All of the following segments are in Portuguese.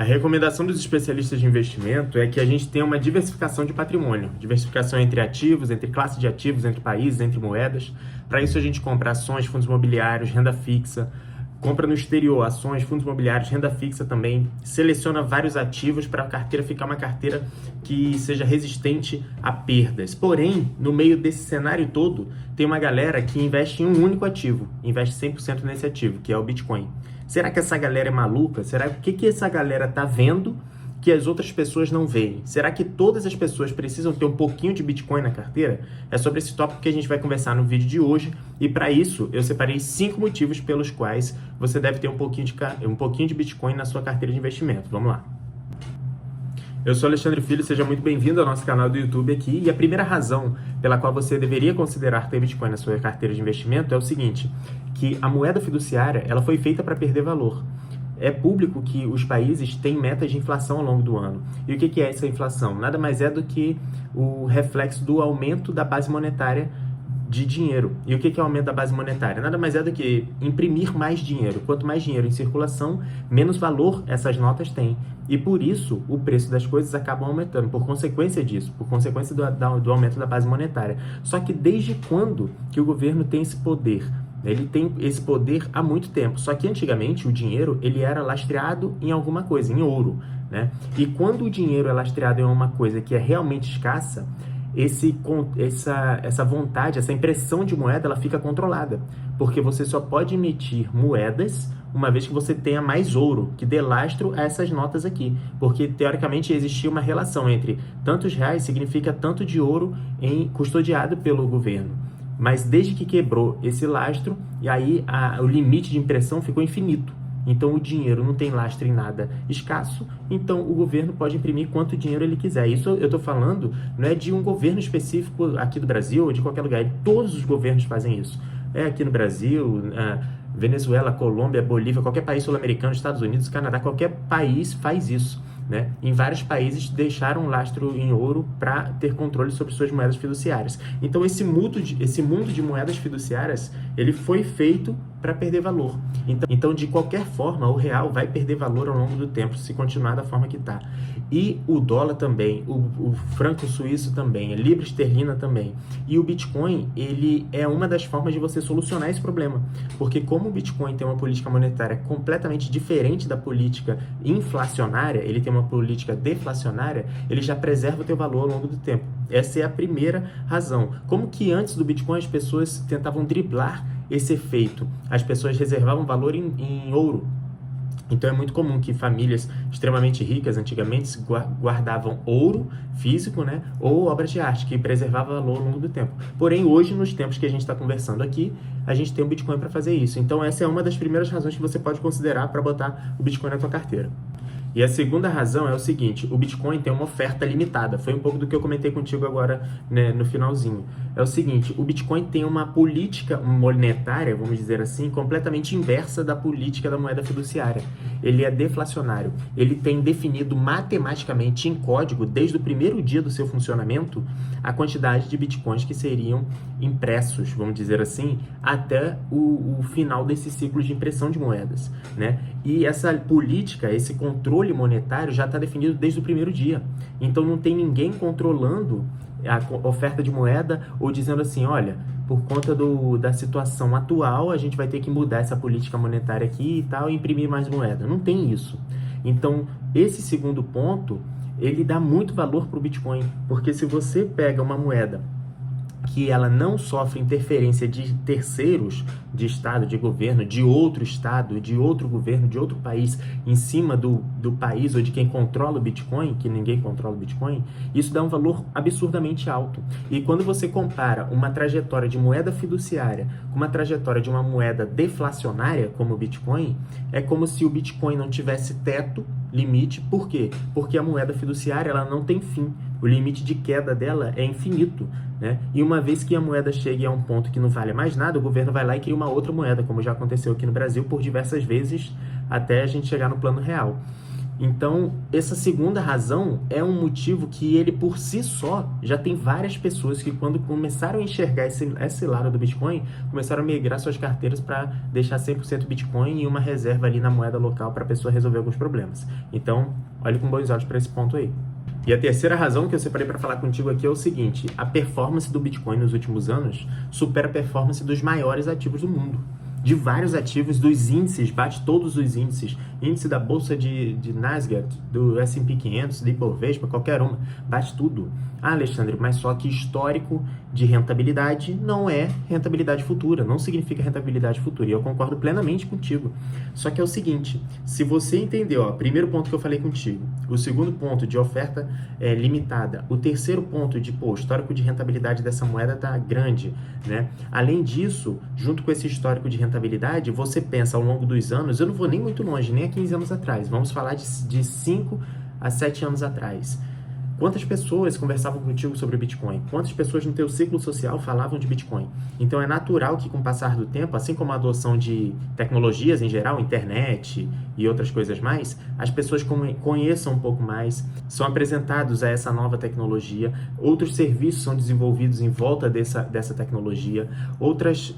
A recomendação dos especialistas de investimento é que a gente tenha uma diversificação de patrimônio, diversificação entre ativos, entre classes de ativos, entre países, entre moedas. Para isso a gente compra ações, fundos imobiliários, renda fixa, compra no exterior ações, fundos imobiliários, renda fixa também, seleciona vários ativos para a carteira ficar uma carteira que seja resistente a perdas. Porém, no meio desse cenário todo, tem uma galera que investe em um único ativo, investe 100% nesse ativo, que é o Bitcoin. Será que essa galera é maluca? Será que essa galera tá vendo que as outras pessoas não veem? Será que todas as pessoas precisam ter um pouquinho de Bitcoin na carteira? É sobre esse tópico que a gente vai conversar no vídeo de hoje. E para isso, eu separei 5 motivos pelos quais você deve ter um pouquinho de Bitcoin na sua carteira de investimento. Vamos lá. Eu sou Alexandre Filho, seja muito bem-vindo ao nosso canal do YouTube aqui. E a primeira razão pela qual você deveria considerar ter Bitcoin na sua carteira de investimento é o seguinte, que a moeda fiduciária ela foi feita para perder valor. É público que os países têm metas de inflação ao longo do ano. E o que é essa inflação? Nada mais é do que o reflexo do aumento da base monetária de dinheiro. E o que é o aumento da base monetária? Nada mais é do que imprimir mais dinheiro. Quanto mais dinheiro em circulação, menos valor essas notas têm. E por isso, o preço das coisas acaba aumentando, por consequência disso, por consequência do aumento da base monetária. Só que desde quando que o governo tem esse poder? Ele tem esse poder há muito tempo, só que antigamente o dinheiro ele era lastreado em alguma coisa, em ouro, né? E quando o dinheiro é lastreado em uma coisa que é realmente escassa, essa vontade, essa impressão de moeda, ela fica controlada, porque você só pode emitir moedas uma vez que você tenha mais ouro, que dê lastro a essas notas aqui, porque teoricamente existia uma relação entre tantos reais significa tanto de ouro custodiado pelo governo. Mas desde que quebrou esse lastro, e aí o limite de impressão ficou infinito. Então o dinheiro não tem lastro em nada escasso, então o governo pode imprimir quanto dinheiro ele quiser. Isso eu estou falando não é de um governo específico aqui do Brasil ou de qualquer lugar, todos os governos fazem isso. É aqui no Brasil, Venezuela, Colômbia, Bolívia, qualquer país sul-americano, Estados Unidos, Canadá, qualquer país faz isso. Né? Em vários países deixaram lastro em ouro para ter controle sobre suas moedas fiduciárias. Então esse mundo de moedas fiduciárias ele foi feito para perder valor. Então, de qualquer forma, o real vai perder valor ao longo do tempo se continuar da forma que está. E o dólar também, o franco suíço também, a libra esterlina também. E o Bitcoin, ele é uma das formas de você solucionar esse problema. Porque como o Bitcoin tem uma política monetária completamente diferente da política inflacionária, ele tem uma política deflacionária, ele já preserva o teu valor ao longo do tempo. Essa é a primeira razão. Como que antes do Bitcoin as pessoas tentavam driblar esse efeito? As pessoas reservavam valor em ouro. Então é muito comum que famílias extremamente ricas antigamente guardavam ouro físico, né, ou obras de arte, que preservava valor ao longo do tempo. Porém, hoje, nos tempos que a gente está conversando aqui, a gente tem o Bitcoin para fazer isso. Então essa é uma das primeiras razões que você pode considerar para botar o Bitcoin na tua carteira. E a segunda razão é o seguinte, o Bitcoin tem uma oferta limitada. Foi um pouco do que eu comentei contigo agora, né, no finalzinho. É o seguinte, o Bitcoin tem uma política monetária, vamos dizer assim, completamente inversa da política da moeda fiduciária. Ele é deflacionário. Ele tem definido matematicamente em código, desde o primeiro dia do seu funcionamento, a quantidade de Bitcoins que seriam impressos, vamos dizer assim, até o final desse ciclo de impressão de moedas, né? E essa política, esse controle monetário já está definido desde o primeiro dia. Então não tem ninguém controlando a oferta de moeda ou dizendo assim, olha, por conta da situação atual, a gente vai ter que mudar essa política monetária aqui e tal e imprimir mais moeda. Não tem isso. Então, esse segundo ponto, ele dá muito valor para o Bitcoin, porque se você pega uma moeda que ela não sofre interferência de terceiros, de Estado, de governo, de outro Estado, de outro governo, de outro país, em cima do país ou de quem controla o Bitcoin, que ninguém controla o Bitcoin, isso dá um valor absurdamente alto. E quando você compara uma trajetória de moeda fiduciária com uma trajetória de uma moeda deflacionária, como o Bitcoin, é como se o Bitcoin não tivesse teto, limite. Por quê? Porque a moeda fiduciária ela não tem fim. O limite de queda dela é infinito, né? E uma vez que a moeda chegue a um ponto que não vale mais nada, o governo vai lá e cria uma outra moeda, como já aconteceu aqui no Brasil por diversas vezes, até a gente chegar no plano real. Então, essa segunda razão é um motivo que ele, por si só, já tem várias pessoas que, quando começaram a enxergar esse lado do Bitcoin, começaram a migrar suas carteiras para deixar 100% Bitcoin e uma reserva ali na moeda local para a pessoa resolver alguns problemas. Então, olhe com bons olhos para esse ponto aí. E a terceira razão que eu separei para falar contigo aqui é o seguinte: a performance do Bitcoin nos últimos anos supera a performance dos maiores ativos do mundo. De vários ativos, dos índices, bate todos os índices. Índice da bolsa de Nasdaq, do S&P 500, do Ibovespa, qualquer uma, bate tudo. Ah, Alexandre, mas só que histórico de rentabilidade não é rentabilidade futura, não significa rentabilidade futura, e eu concordo plenamente contigo. Só que é o seguinte, se você entendeu, ó, primeiro ponto que eu falei contigo, o segundo ponto de oferta limitada, o terceiro ponto de, o histórico de rentabilidade dessa moeda tá grande, né? Além disso, junto com esse histórico de rentabilidade, você pensa ao longo dos anos, eu não vou nem muito longe, nem há 15 anos atrás, vamos falar de 5 a 7 anos atrás. Quantas pessoas conversavam contigo sobre Bitcoin? Quantas pessoas no teu ciclo social falavam de Bitcoin? Então é natural que, com o passar do tempo, assim como a adoção de tecnologias em geral, internet e outras coisas mais, as pessoas conheçam um pouco mais, são apresentados a essa nova tecnologia, outros serviços são desenvolvidos em volta dessa tecnologia, outras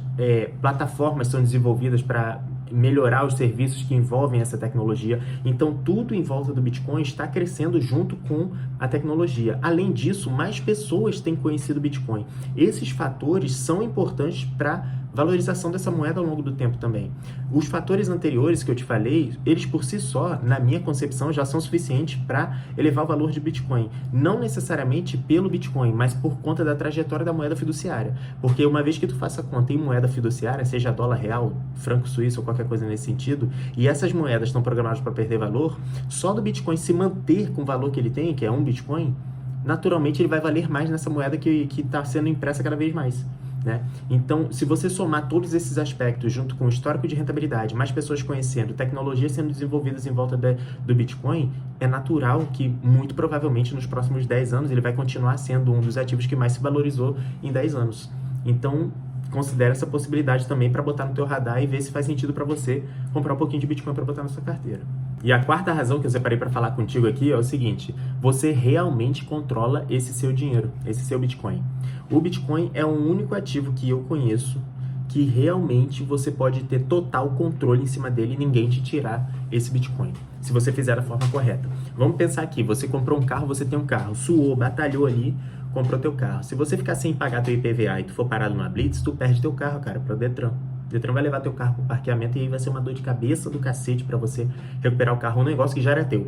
plataformas são desenvolvidas para melhorar os serviços que envolvem essa tecnologia. Então, tudo em volta do Bitcoin está crescendo junto com a tecnologia. Além disso, mais pessoas têm conhecido o Bitcoin. Esses fatores são importantes para valorização dessa moeda ao longo do tempo também. Os fatores anteriores que eu te falei, eles por si só, na minha concepção, já são suficientes para elevar o valor de Bitcoin. Não necessariamente pelo Bitcoin, mas por conta da trajetória da moeda fiduciária. Porque uma vez que tu faça conta em moeda fiduciária, seja dólar real, franco suíço ou qualquer coisa nesse sentido, e essas moedas estão programadas para perder valor, só do Bitcoin se manter com o valor que ele tem, que é um Bitcoin, naturalmente ele vai valer mais nessa moeda que está sendo impressa cada vez mais. Né? Então, se você somar todos esses aspectos junto com o histórico de rentabilidade, mais pessoas conhecendo, tecnologias sendo desenvolvidas em volta do Bitcoin, é natural que, muito provavelmente, nos próximos 10 anos, ele vai continuar sendo um dos ativos que mais se valorizou em 10 anos. Então, considere essa possibilidade também para botar no teu radar e ver se faz sentido para você comprar um pouquinho de Bitcoin para botar na sua carteira. E a quarta razão que eu separei para falar contigo aqui é o seguinte: você realmente controla esse seu dinheiro, esse seu Bitcoin. O Bitcoin é o único ativo que eu conheço que realmente você pode ter total controle em cima dele e ninguém te tirar esse Bitcoin, se você fizer da forma correta. Vamos pensar aqui, você comprou um carro, você tem um carro, suou, batalhou ali, comprou teu carro. Se você ficar sem pagar teu IPVA e tu for parado numa blitz, tu perde teu carro, cara, para o Detran. O Detran vai levar teu carro pro parqueamento e aí vai ser uma dor de cabeça do cacete para você recuperar o carro, um negócio que já era teu.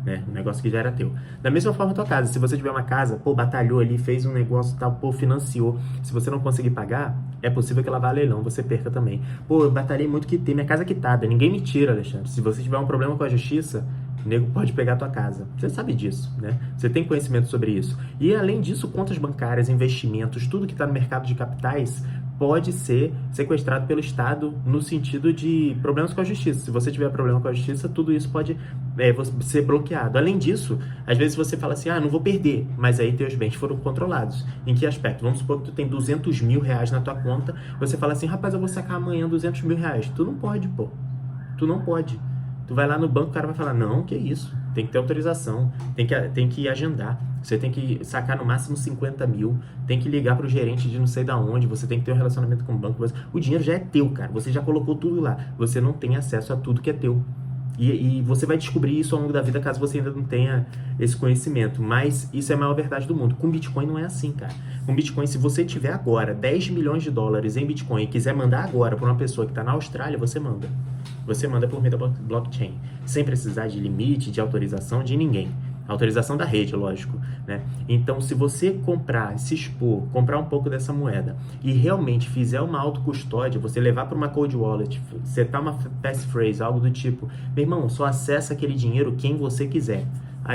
Né? Um negócio que já era teu. Da mesma forma a tua casa, se você tiver uma casa, batalhou ali, fez um negócio tal, financiou, se você não conseguir pagar, é possível que ela vá a leilão, você perca também. Eu batalhei muito que ter minha casa quitada, ninguém me tira, Alexandre. Se você tiver um problema com a justiça, o nego pode pegar a tua casa. Você sabe disso, né? Você tem conhecimento sobre isso. E além disso, contas bancárias, investimentos, tudo que está no mercado de capitais pode ser sequestrado pelo Estado no sentido de problemas com a justiça. Se você tiver problema com a justiça, tudo isso pode ser bloqueado. Além disso, às vezes você fala assim, não vou perder, mas aí teus bens foram controlados. Em que aspecto? Vamos supor que tu tem 200 mil reais na tua conta, você fala assim, rapaz, eu vou sacar amanhã 200 mil reais. Tu não pode, Tu não pode. Tu vai lá no banco, o cara vai falar, não, que isso, tem que ter autorização, tem que agendar, você tem que sacar no máximo 50 mil, tem que ligar para o gerente de não sei da onde, você tem que ter um relacionamento com o banco, o dinheiro já é teu, cara, você já colocou tudo lá, você não tem acesso a tudo que é teu. E você vai descobrir isso ao longo da vida caso você ainda não tenha esse conhecimento. Mas isso é a maior verdade do mundo. Com Bitcoin não é assim, cara. Com Bitcoin, se você tiver agora 10 milhões de dólares em Bitcoin e quiser mandar agora para uma pessoa que está na Austrália, você manda. Você manda por meio da blockchain. Sem precisar de limite, de autorização de ninguém. Autorização da rede, lógico, né? Então, se você comprar, se expor, comprar um pouco dessa moeda e realmente fizer uma autocustódia, você levar para uma cold wallet, setar uma passphrase, algo do tipo, meu irmão, só acessa aquele dinheiro quem você quiser.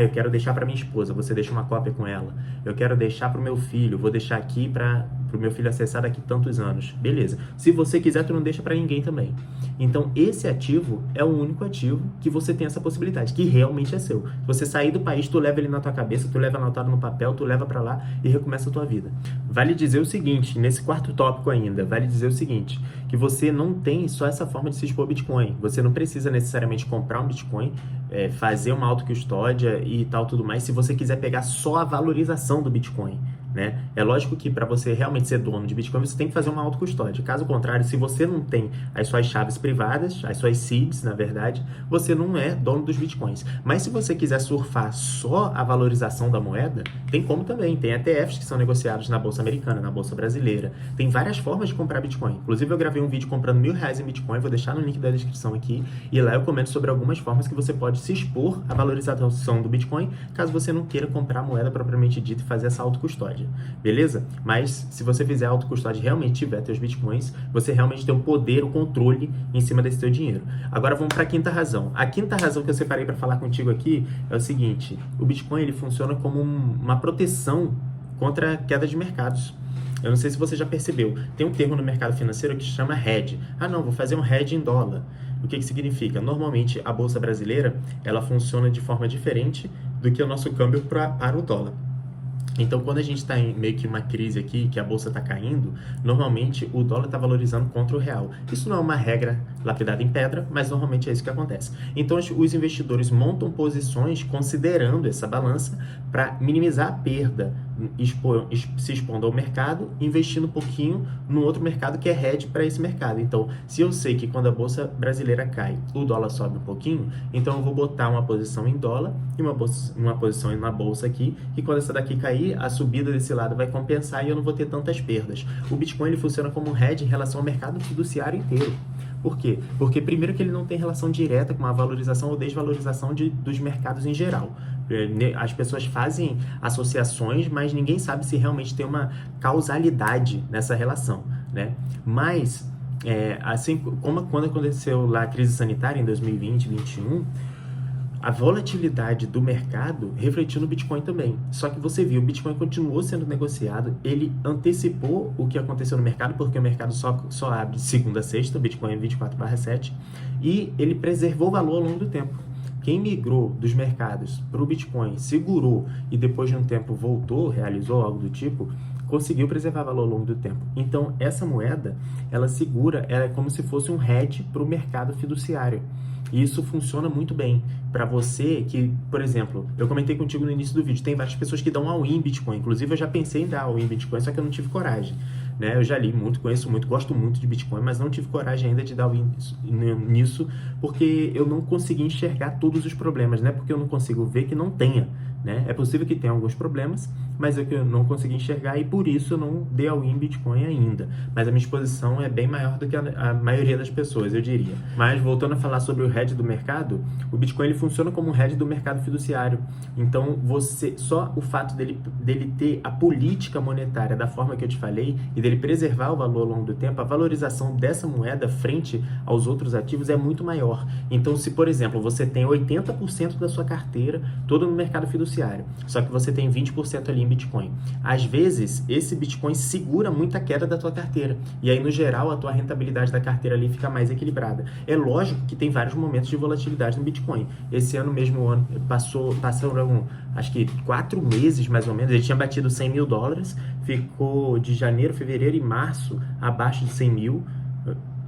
Eu quero deixar para minha esposa, você deixa uma cópia com ela. Eu quero deixar para o meu filho, vou deixar aqui para pro meu filho acessar daqui tantos anos. Beleza. Se você quiser, tu não deixa para ninguém também. Então, esse ativo é o único ativo que você tem essa possibilidade, que realmente é seu. Se você sair do país, tu leva ele na tua cabeça, tu leva anotado no papel, tu leva para lá e recomeça a tua vida. Vale dizer o seguinte, nesse quarto tópico ainda, vale dizer o seguinte, que você não tem só essa forma de se expor ao Bitcoin. Você não precisa necessariamente comprar um Bitcoin, fazer uma autocustódia e tal, tudo mais, se você quiser pegar só a valorização do Bitcoin, né? É lógico que para você realmente ser dono de Bitcoin, você tem que fazer uma autocustódia. Caso contrário, se você não tem as suas chaves privadas, as suas seeds, na verdade, você não é dono dos Bitcoins. Mas se você quiser surfar só a valorização da moeda, tem como também. Tem ETFs que são negociados na Bolsa Americana, na Bolsa Brasileira. Tem várias formas de comprar Bitcoin. Inclusive, eu gravei um vídeo comprando R$1.000 em Bitcoin, vou deixar no link da descrição aqui, e lá eu comento sobre algumas formas que você pode se expor à valorização do Bitcoin, caso você não queira comprar a moeda propriamente dita e fazer essa autocustódia. Beleza? Mas se você fizer autocustódia e realmente tiver teus Bitcoins, você realmente tem o poder, o controle em cima desse teu dinheiro. Agora vamos para a quinta razão. A quinta razão que eu separei para falar contigo aqui é o seguinte: o Bitcoin ele funciona como uma proteção contra a queda de mercados. Eu não sei se você já percebeu, tem um termo no mercado financeiro que se chama hedge. Ah não, vou fazer um hedge em dólar. O que significa? Normalmente a Bolsa Brasileira ela funciona de forma diferente do que o nosso câmbio para o dólar. Então, quando a gente está em meio que uma crise aqui, que a bolsa está caindo, normalmente o dólar está valorizando contra o real. Isso não é uma regra lapidada em pedra, mas normalmente é isso que acontece. Então, os investidores montam posições considerando essa balança para minimizar a perda, se expondo ao mercado, investindo um pouquinho no outro mercado que é hedge para esse mercado. Então, se eu sei que quando a bolsa brasileira cai, o dólar sobe um pouquinho, então eu vou botar uma posição em dólar e uma posição na bolsa aqui, e quando essa daqui cair, a subida desse lado vai compensar e eu não vou ter tantas perdas. O Bitcoin ele funciona como um hedge em relação ao mercado fiduciário inteiro. Por quê? Porque primeiro que ele não tem relação direta com a valorização ou desvalorização dos mercados em geral. As pessoas fazem associações, mas ninguém sabe se realmente tem uma causalidade nessa relação, né? Mas, assim como quando aconteceu lá a crise sanitária em 2020, 2021, a volatilidade do mercado refletiu no Bitcoin também. Só que você viu, o Bitcoin continuou sendo negociado, ele antecipou o que aconteceu no mercado, porque o mercado só abre de segunda a sexta, o Bitcoin é 24/7, e ele preservou o valor ao longo do tempo. Quem migrou dos mercados para o Bitcoin, segurou e depois de um tempo voltou, realizou algo do tipo, conseguiu preservar valor ao longo do tempo. Então, essa moeda, ela segura, ela é como se fosse um hedge para o mercado fiduciário. E isso funciona muito bem para você que, por exemplo, eu comentei contigo no início do vídeo, tem várias pessoas que dão all-in em Bitcoin. Inclusive, eu já pensei em dar all-in em Bitcoin, só que eu não tive coragem. Né? Eu já li muito, conheço muito, gosto muito de Bitcoin, mas não tive coragem ainda de dar all-in nisso, porque eu não consegui enxergar todos os problemas, né? Porque eu não consigo ver que não tenha. Né? É possível que tenha alguns problemas, mas eu não consegui enxergar e por isso eu não dei all-in em Bitcoin ainda. Mas a minha exposição é bem maior do que a maioria das pessoas, eu diria. Mas voltando a falar sobre o hedge do mercado, o Bitcoin ele funciona como um hedge do mercado fiduciário. Então, só o fato dele ter a política monetária da forma que eu te falei e dele preservar o valor ao longo do tempo, a valorização dessa moeda frente aos outros ativos é muito maior. Então, se, por exemplo, você tem 80% da sua carteira toda no mercado fiduciário, só que você tem 20% ali em Bitcoin. Às vezes, esse Bitcoin segura muita queda da tua carteira. E aí, no geral, a tua rentabilidade da carteira ali fica mais equilibrada. É lógico que tem vários momentos de volatilidade no Bitcoin. Esse ano mesmo, passaram acho que 4 meses, mais ou menos. Ele tinha batido $100 mil, ficou de janeiro, fevereiro e março abaixo de 100 mil.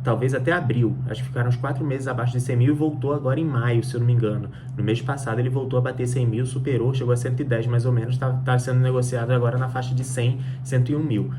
Talvez até abril, acho que ficaram uns 4 meses abaixo de 100 mil e voltou agora em maio, se eu não me engano. No mês passado ele voltou a bater 100 mil, superou, chegou a 110 mais ou menos, está sendo negociado agora na faixa de 100, 101 mil.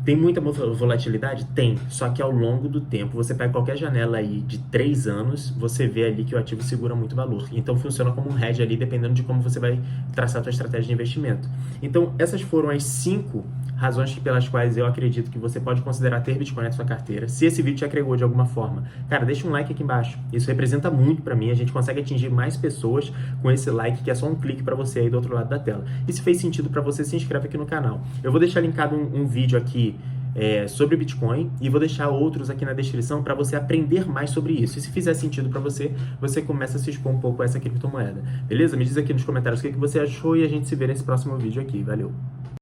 Tem muita volatilidade? Tem, só que ao longo do tempo, você pega qualquer janela aí de 3 anos, você vê ali que o ativo segura muito valor. Então funciona como um hedge ali, dependendo de como você vai traçar a sua estratégia de investimento. Então essas foram as 5 razões pelas quais eu acredito que você pode considerar ter Bitcoin na sua carteira. Se esse vídeo te agregou de alguma forma, cara, deixa um like aqui embaixo. Isso representa muito pra mim, a gente consegue atingir mais pessoas com esse like, que é só um clique pra você aí do outro lado da tela. E se fez sentido pra você, se inscreve aqui no canal. Eu vou deixar linkado um vídeo aqui sobre Bitcoin e vou deixar outros aqui na descrição para você aprender mais sobre isso. E se fizer sentido para você, você começa a se expor um pouco a essa criptomoeda. Beleza? Me diz aqui nos comentários o que você achou e a gente se vê nesse próximo vídeo aqui. Valeu!